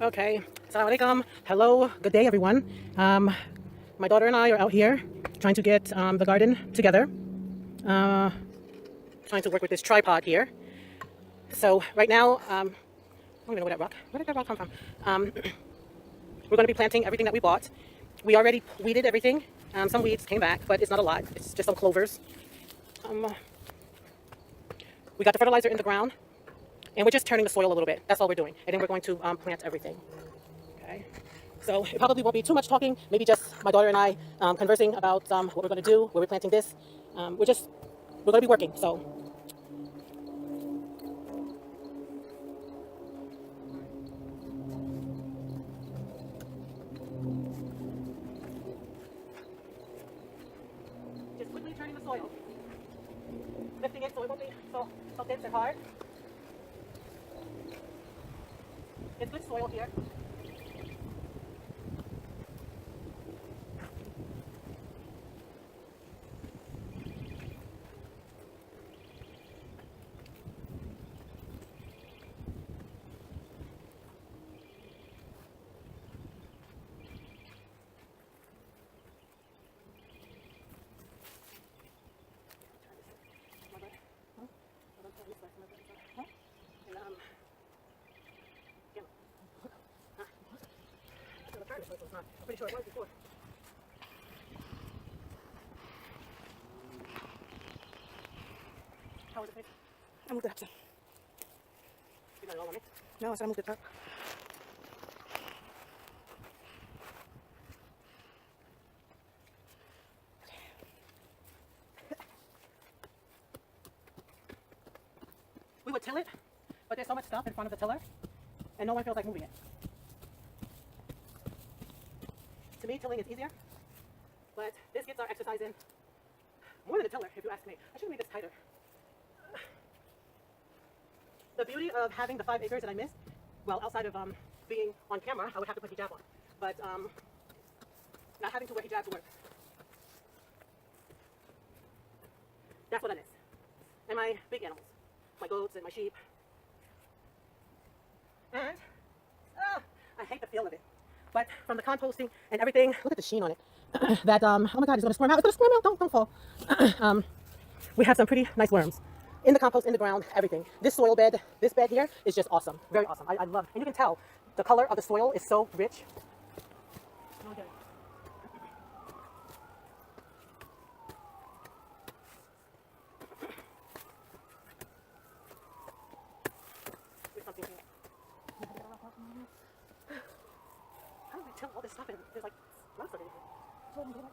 Okay, Assalamu alaikum. Hello, good day, everyone. My daughter and I are out here trying to get the garden together, uh, trying to work with this tripod here. So right now, I don't even know where did that rock come from? We're going to be planting everything that we bought. We already weeded everything. Some weeds came back, but it's not a lot. It's just some clovers. We got the fertilizer in the ground, and we're just turning the soil a little bit. That's all we're doing. And then we're going to plant everything. Okay. So it probably won't be too much talking, maybe just my daughter and I conversing about what we're going to do, where we're planting this. We're going to be working, so. Just quickly turning the soil. Lifting it so it won't be so dense and hard. It's good soil here. I'm pretty sure it was before. How was it, babe? I moved it up some. You got it all on it? No, I said I moved it up. We would till it, but there's so much stuff in front of the tiller, and no one feels like moving it. To me, tilling is easier, but this gets our exercise in more than a tiller, if you ask me. I should have made this tighter. The beauty of having the 5 acres that I missed, well, outside of being on camera, I would have to put hijab on, but not having to wear hijab to work. That's what I miss. And my big animals, my goats and my sheep. And I hate the feel of it. But from the composting and everything, look at the sheen on it. That, oh my God, it's gonna squirm out. It's gonna squirm out, don't fall. We have some pretty nice worms. In the compost, in the ground, everything. This soil bed, this bed here is just awesome. Very awesome. I love it. And you can tell the color of the soil is so rich. Okay. There's something here. How do we till all this stuff in? There's like rocks over here. Homestead.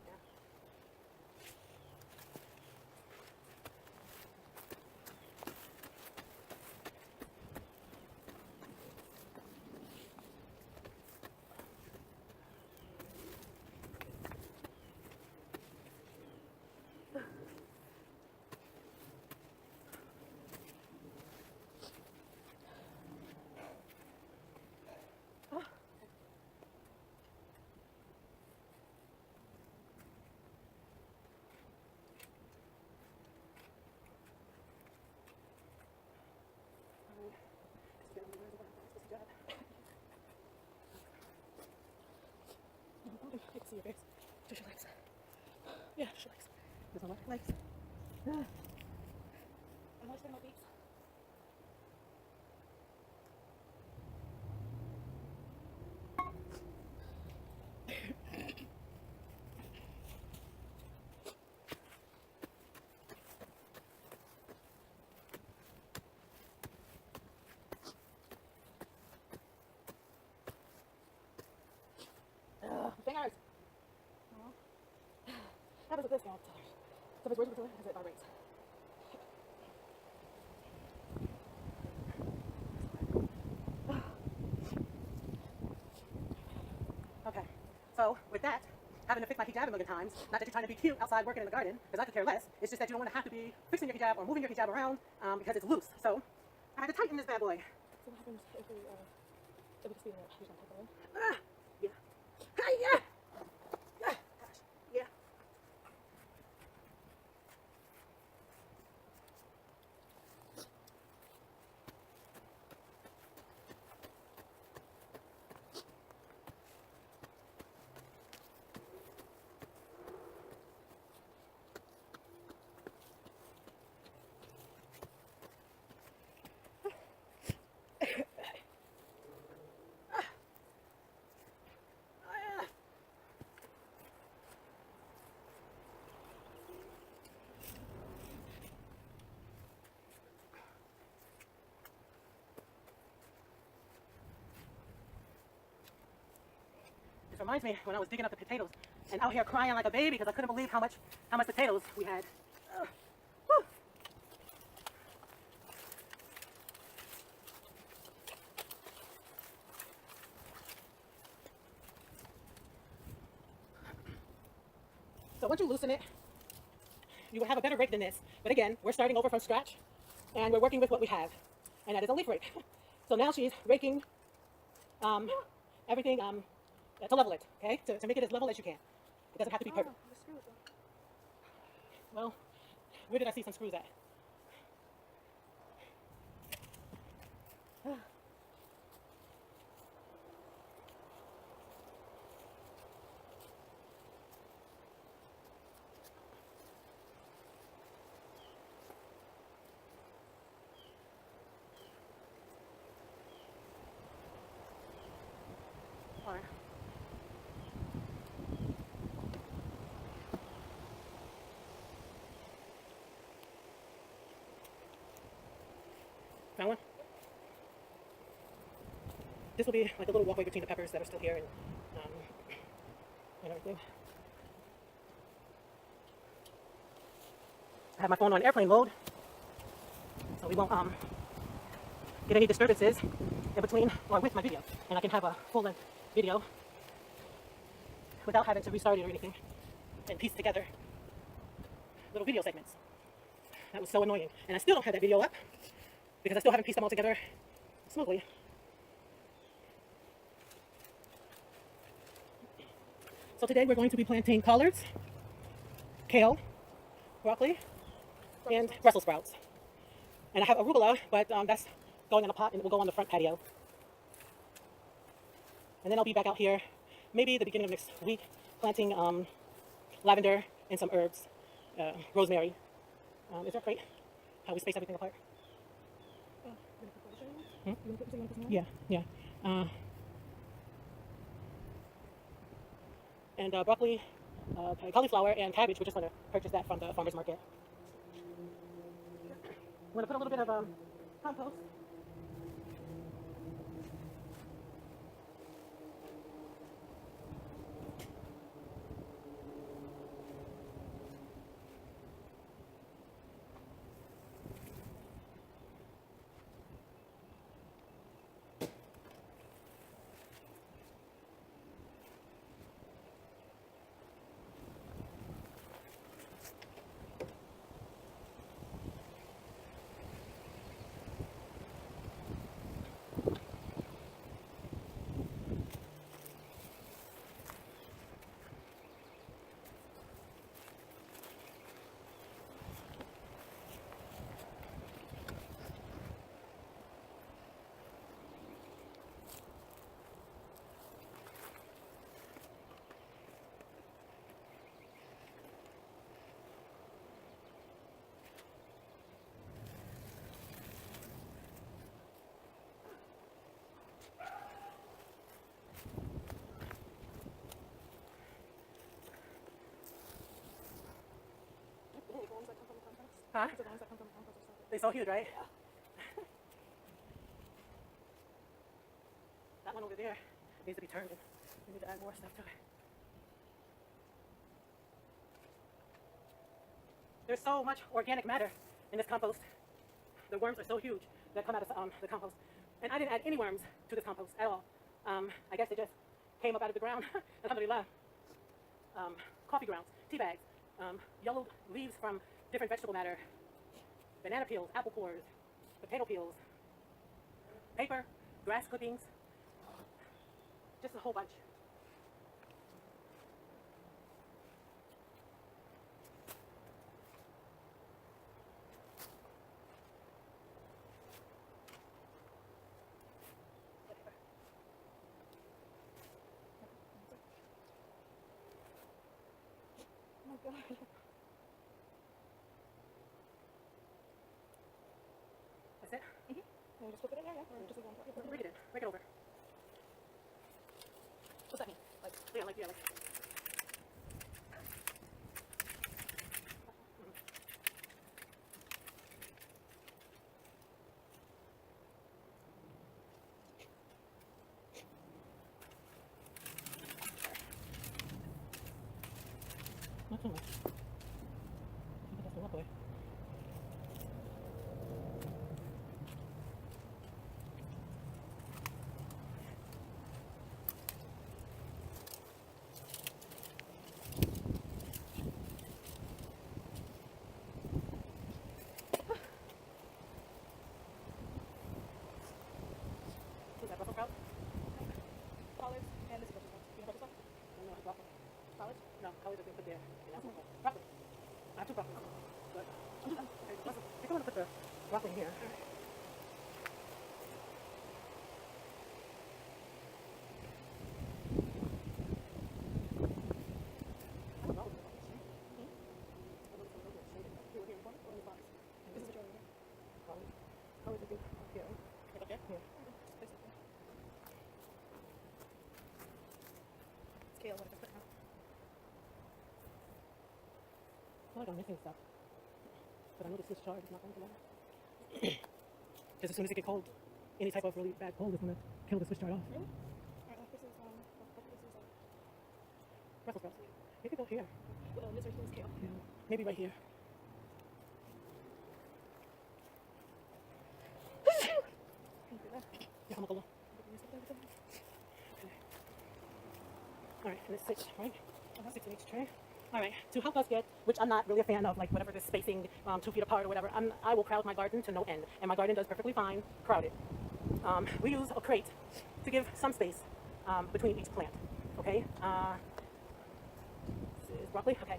Yeah. I can see your face. Just your legs. Yeah, just your legs. There's no legs. I'm moistening my feet. Fingers. That was a good sound. So if it's worse with it, it vibrates. Okay, so with that, having to fix my hijab a million times. Not that you're trying to be cute outside working in the garden, because I could care less. It's just that you don't want to have to be fixing your hijab or moving your hijab around because it's loose. So I had to tighten this bad boy. So what happens if we just leave it? He's not taking it. Yeah. Hi, yeah. Gosh. Yeah. This reminds me when I was digging up the potatoes and out here crying like a baby because I couldn't believe how much potatoes we had. Whew. So once you loosen it, you will have a better rake than this. But again, we're starting over from scratch and we're working with what we have. And that is a leaf rake. So now she's raking everything to level it, okay? To make it as level as you can. It doesn't have to be perfect. The screws. Well, where did I see some screws at? All right. Found one? This will be like a little walkway between the peppers that are still here and everything. I have my phone on airplane mode, so we won't get any disturbances in between or with my video, and I can have a full-length video without having to restart it or anything and piece together little video segments. That was so annoying, and I still don't have that video up because I still haven't pieced them all together smoothly. So today we're going to be planting collards, kale, broccoli, and Brussels sprouts. And I have arugula, but that's going in a pot and it will go on the front patio. And then I'll be back out here maybe the beginning of next week planting lavender and some herbs, rosemary. Is that great? How we space everything apart? Yeah, yeah. And broccoli, cauliflower, and cabbage. We just want to purchase that from the farmer's market. I'm going to put a little bit of compost. Huh? The ones that come from compost are so good. They're so huge, right? Yeah. That one over there needs to be turned. We need to add more stuff to it. There's so much organic matter in this compost. The worms are so huge that come out of the compost. And I didn't add any worms to this compost at all. I guess they just came up out of the ground. Alhamdulillah. coffee grounds, tea bags, yellowed leaves from different vegetable matter, banana peels, apple cores, potato peels, paper, grass clippings, just a whole bunch. Oh my god. That's it. And you just put it in there, yeah? Or just leave it on top? Break it in. Break it over. What's that mean? Like, yeah, like. Not too much. I think that's the walkway. Is that Brussels sprouts? Collards and this is Brussels sprouts. You have Brussels sprouts? No, it's broccoli. Collards? No, collards have been put there. And that's broccoli. I have two broccoli. But I think I'm going to put the broccoli here. I don't know. This is the drawing, yeah? Collards have been here. Right up there? Here. Basically. Scale, what if I put it now? I feel like I'm missing stuff. But I know the Swiss chard is not going to matter. Because as soon as it gets cold, any type of really bad cold is going to kill the Swiss chard off. Really? Alright, this is, Brussels sprouts. You could go here. this right here is kale. Yeah. Maybe right here. Can you do that? Yeah, I'm gonna go. Alright, and it's 6, right? 6 in each tray. Alright, to help us get, which I'm not really a fan of, like whatever the spacing, 2 feet apart or whatever, I will crowd my garden to no end. And my garden does perfectly fine, crowded. We use a crate to give some space between each plant. Okay? This is broccoli? Okay.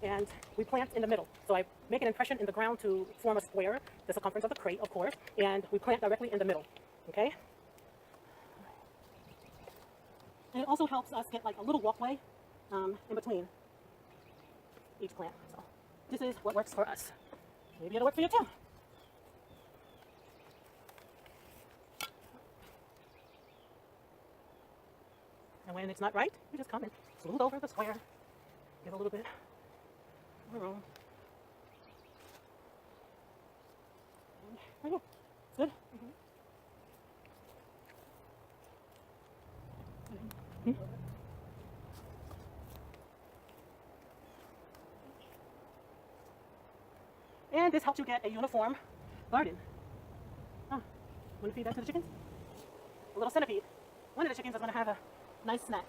And we plant in the middle. So I make an impression in the ground to form a square, the circumference of the crate, of course, and we plant directly in the middle. Okay? And it also helps us get like a little walkway in between each plant. So this is what works for us. Maybe it'll work for you too. And when it's not right, you just come and smooth over the square. Give a little bit of room. And there you go. It's good? And this helps you get a uniform garden. Want to feed that to the chickens? A little centipede. One of the chickens is going to have a nice snack.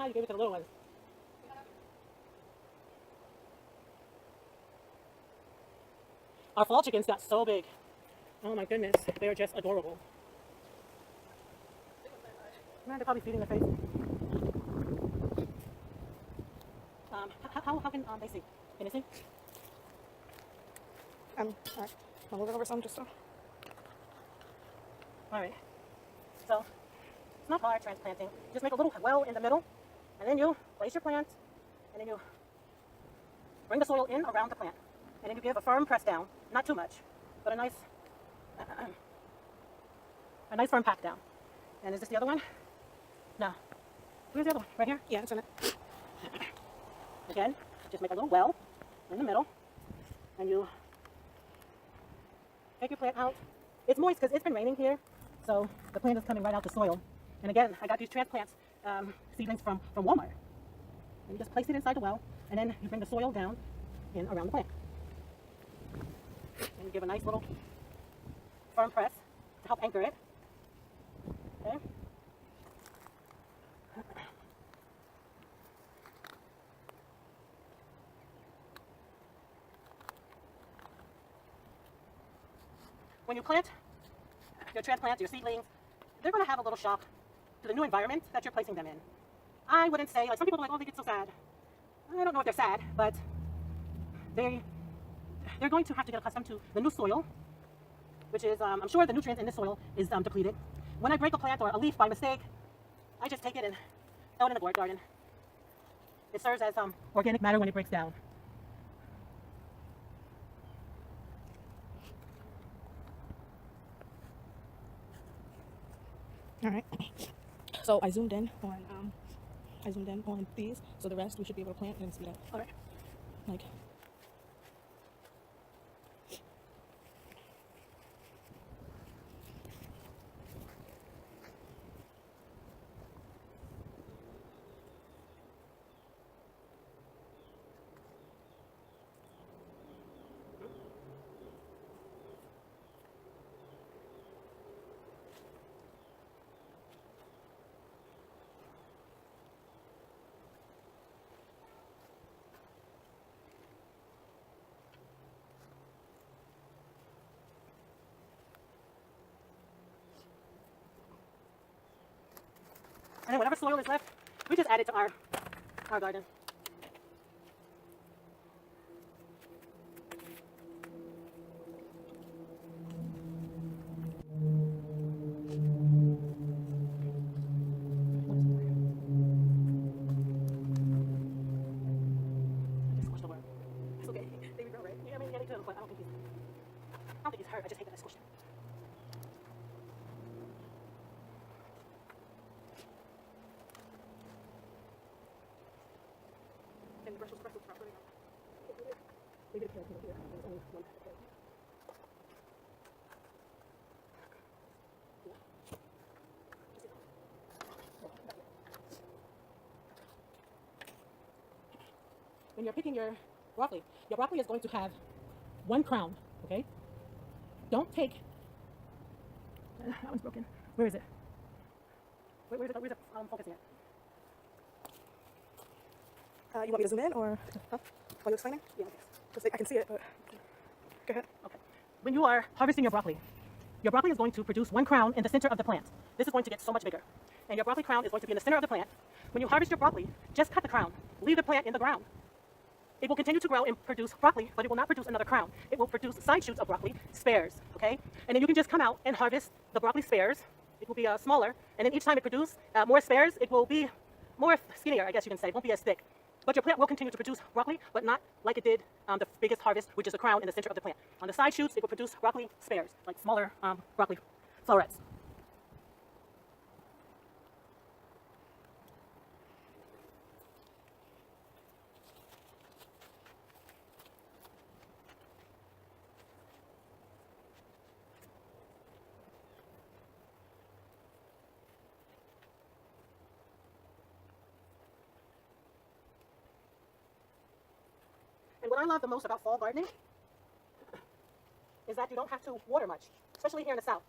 You gave it to the little ones. Our fall chickens got so big. Oh my goodness, they are just adorable. Man, they're probably feeding their face. How can they see? Can they see? Alright. I'll move it over some just so. Alright. So, it's not hard transplanting. Just make a little well in the middle, and then you place your plant, and then you bring the soil in around the plant. And then you give a firm press down, not too much, but a nice firm pack down. And is this the other one? No. Where's the other one? Right here? Yeah, it's in it. Again, just make a little well in the middle, and you take your plant out. It's moist because it's been raining here, so the plant is coming right out the soil. And again, I got these transplants seedlings from Walmart. And you just place it inside the well, and then you bring the soil down in around the plant. And you give a nice little firm press to help anchor it. Okay. When you plant your transplants, your seedlings, they're going to have a little shock to the new environment that you're placing them in. I wouldn't say, like some people are like, oh, they get so sad. I don't know if they're sad, but they're going to have to get accustomed to the new soil, which is, I'm sure the nutrients in this soil is depleted. When I break a plant or a leaf by mistake, I just take it and throw it in the gourd garden. It serves as organic matter when it breaks down. All right. So I zoomed in on these, so the rest we should be able to plant and speed up. All right. Like. And then whatever soil is left, we just add it to our garden. I just squished the worm. It's okay. Baby girl, right? Yeah, I mean, yeah, they could, but I don't think he's hurt. I just hate that I squished him. And the brush was properly. Maybe the carrot here. There's only one pack of carrot. When you're picking your broccoli is going to have one crown, okay? Don't take, that one's broken. Where is it? Where's it focusing at? You want me to zoom in, or while you're explaining? Yeah, Because I can see it, but go ahead. okay. When you are harvesting your broccoli is going to produce one crown in the center of the plant. This is going to get so much bigger. And your broccoli crown is going to be in the center of the plant. When you harvest your broccoli, just cut the crown. Leave the plant in the ground. It will continue to grow and produce broccoli, but it will not produce another crown. It will produce side shoots of broccoli, spares, okay? And then you can just come out and harvest the broccoli spares. It will be smaller, and then each time it produces more spares, it will be more skinnier, I guess you can say. It won't be as thick. But your plant will continue to produce broccoli, but not like it did the biggest harvest, which is the crown in the center of the plant. On the side shoots, it will produce broccoli spares, like smaller broccoli florets. And what I love the most about fall gardening is that you don't have to water much, especially here in the South.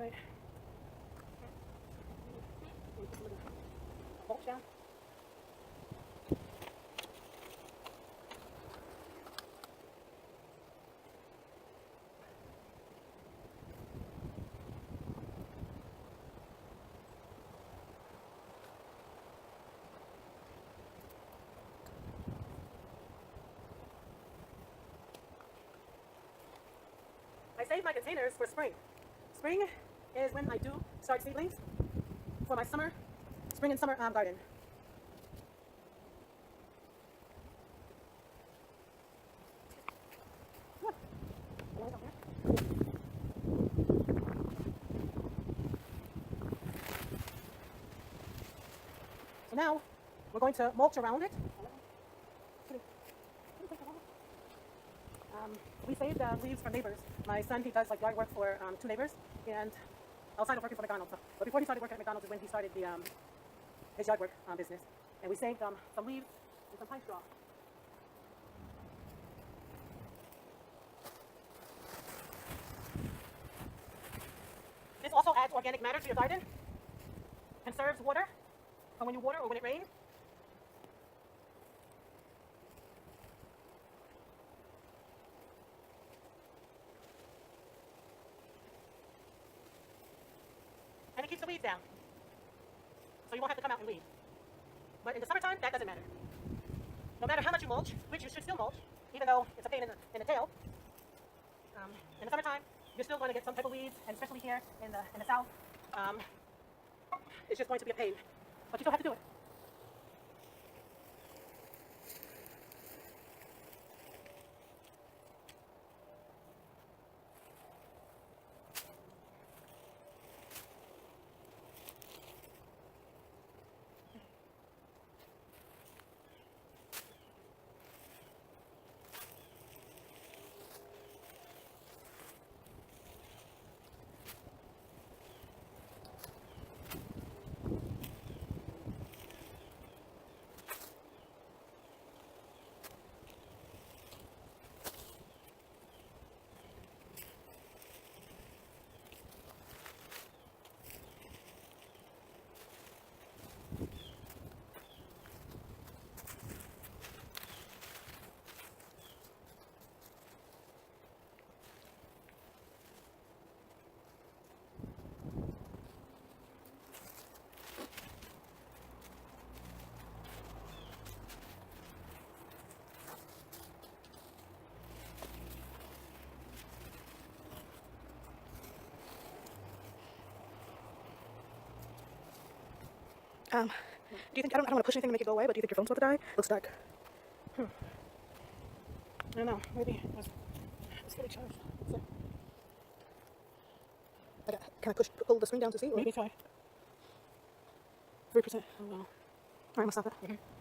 Right. Mulch down. I save my containers for spring. Spring is when I do start seedlings for my spring and summer garden. So now we're going to mulch around it. We saved leaves from neighbors. My son, he does like yard work for 2 neighbors, and outside of working for McDonald's. But before he started working at McDonald's is when he started his yard work business. And we saved some leaves and some pine straw. This also adds organic matter to your garden, conserves water for when you water or when it rains. And it keeps the weeds down. So you won't have to come out and weed. But in the summertime, that doesn't matter. No matter how much you mulch, which you should still mulch, even though it's a pain in the tail, in the summertime, you're still going to get some type of weeds, and especially here in the south, it's just going to be a pain. But you still have to do it. Do you think, I don't want to push anything to make it go away, but do you think your phone's about to die? Looks dark. I don't know. Maybe it's fully charged. So Can I pull the screen down to see? Or? maybe try. 3%. Oh well. Alright, I'm gonna stop it. Mm-hmm.